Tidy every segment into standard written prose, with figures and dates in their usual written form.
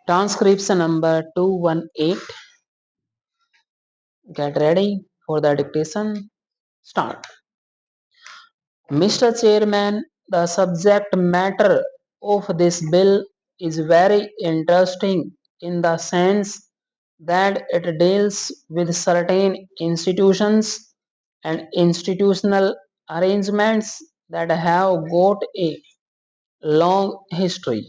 Transcription number 218. Get ready for the dictation. Start. Mr. Chairman, the subject matter of this bill is very interesting in the sense that it deals with certain institutions and institutional arrangements that have got a long history.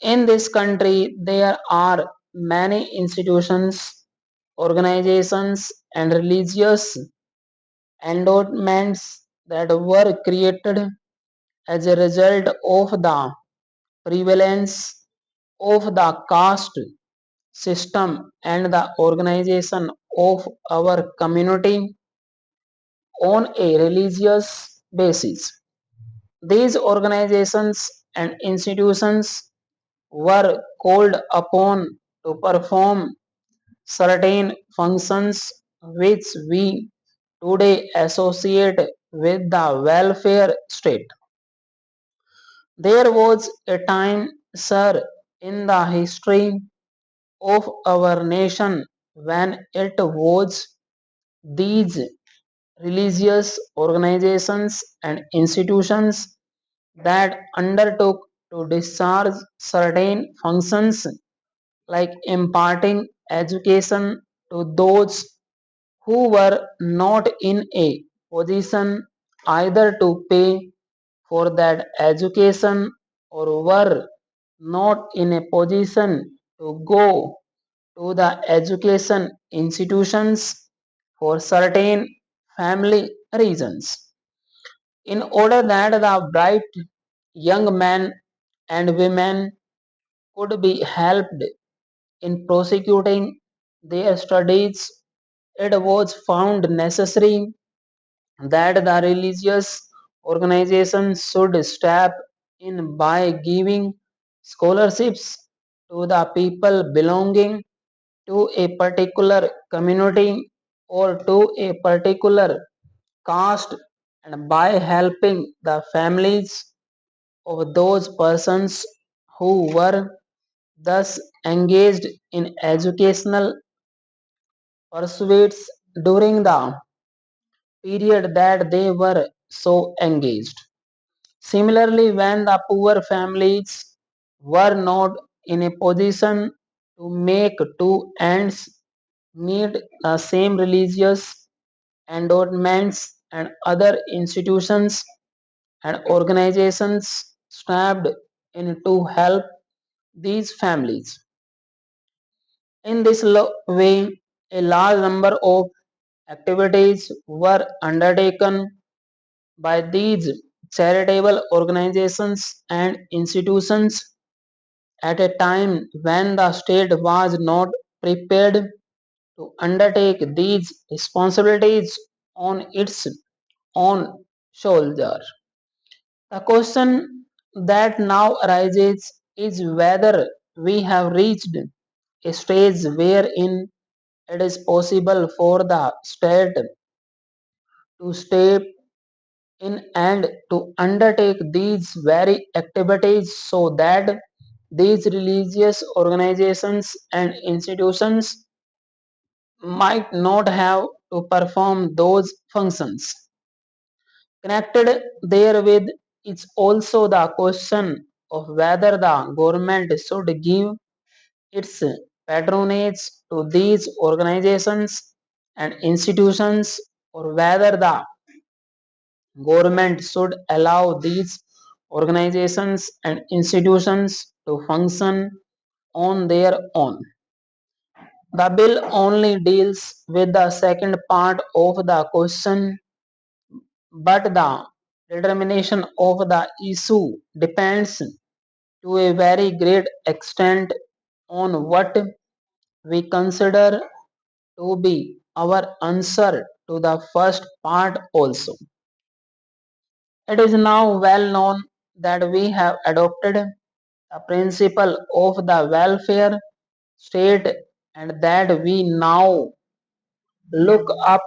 In this country, there are many institutions, organizations, and religious endowments that were created as a result of the prevalence of the caste system and the organization of our community on a religious basis. These organizations and institutions were called upon to perform certain functions which we today associate with the welfare state. There was a time, sir, in the history of our nation when it was these religious organizations and institutions that undertook to discharge certain functions like imparting education to those who were not in a position either to pay for that education or were not in a position to go to the education institutions for certain family reasons. In order that the bright young men and women could be helped in prosecuting their studies, it was found necessary that the religious organization should step in by giving scholarships to the people belonging to a particular community or to a particular caste and by helping the families of those persons who were thus engaged in educational pursuits during the period that they were so engaged. Similarly, when the poor families were not in a position to make two ends meet, the same religious endowments and other institutions and organizations stepped in to help these families. In this way, a large number of activities were undertaken by these charitable organizations and institutions at a time when the state was not prepared to undertake these responsibilities on its own shoulders. The question that now arises is whether we have reached a stage wherein it is possible for the state to step in and to undertake these very activities so that these religious organizations and institutions might not have to perform those functions. Connected therewith is also the question of whether the government should give its patronage to these organizations and institutions or whether the government should allow these organizations and institutions to function on their own. The bill only deals with the second part of the question, but the determination of the issue depends to a very great extent on what we consider to be our answer to the first part also. It is now well known that we have adopted the principle of the welfare state and that we now look up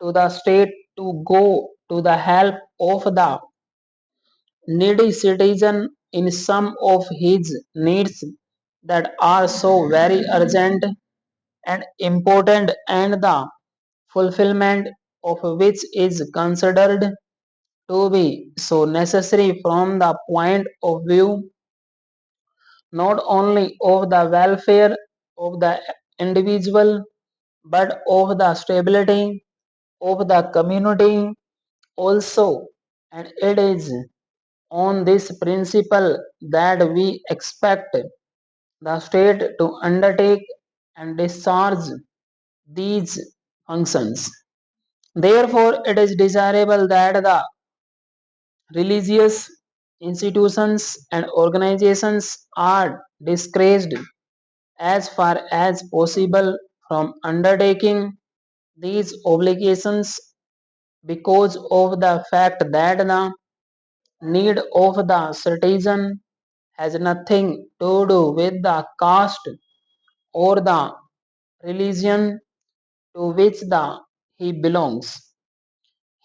to the state to go to the help of the needy citizen in some of his needs that are so very urgent and important, and the fulfillment of which is considered to be so necessary from the point of view not only of the welfare of the individual but of the stability of the community also. And it is on this principle that we expect the state to undertake and discharge these functions. Therefore, it is desirable that the religious institutions and organizations are discouraged as far as possible from undertaking these obligations because of the fact that the need of the citizen has nothing to do with the caste or the religion to which he belongs.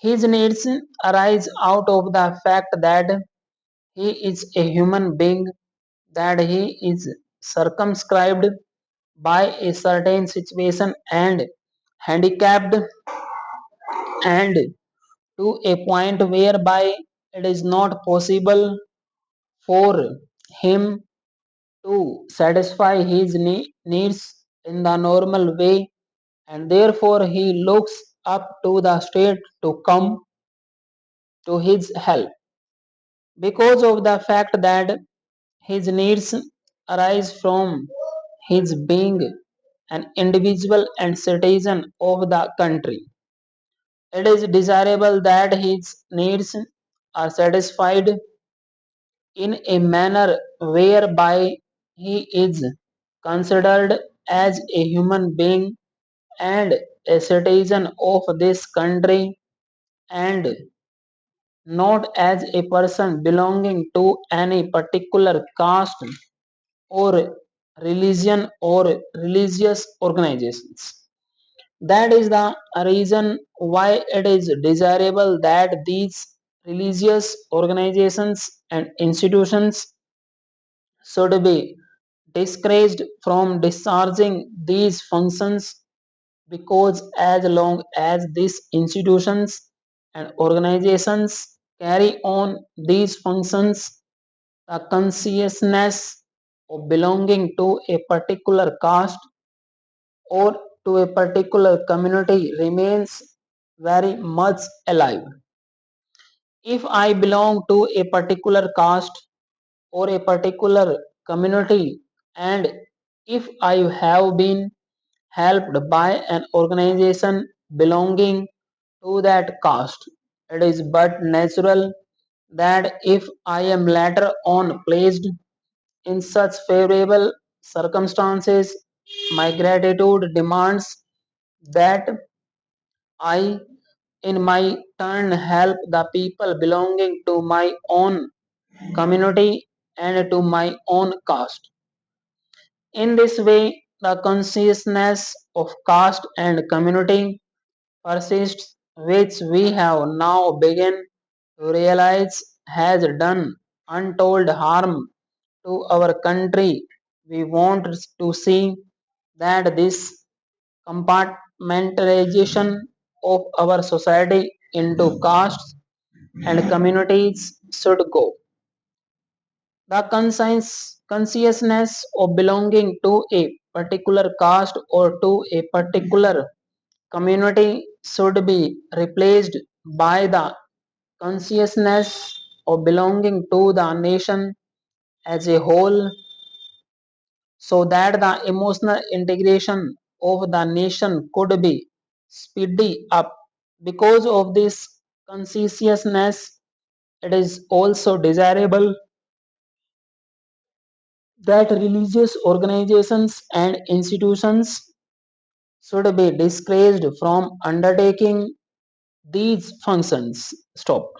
His needs arise out of the fact that he is a human being, that he is circumscribed by a certain situation and handicapped, and to a point whereby it is not possible for him to satisfy his needs in the normal way, and therefore he looks up to the state to come to his help because of the fact that his needs arise from his being an individual and citizen of the country. It is desirable that his needs are satisfied in a manner whereby he is considered as a human being and a citizen of this country, and not as a person belonging to any particular caste or religion or religious organizations. That is the reason why it is desirable that these religious organizations and institutions should be discouraged from discharging these functions, because as long as these institutions and organizations carry on these functions, the consciousness of belonging to a particular caste or to a particular community remains very much alive. If I belong to a particular caste or a particular community, and if I have been helped by an organization belonging to that caste, it is but natural that if I am later on placed in such favorable circumstances, my gratitude demands that I, in my turn, help the people belonging to my own community and to my own caste. In this way, the consciousness of caste and community persists, which we have now begun to realize has done untold harm to our country. We want to see that this compartmentalization of our society into castes and communities should go. The consciousness of belonging to a particular caste or to a particular community should be replaced by the consciousness of belonging to the nation as a whole, so that the emotional integration of the nation could be speedy up. Because of this consciousness, it is also desirable that religious organizations and institutions should be discouraged from undertaking these functions. Stop.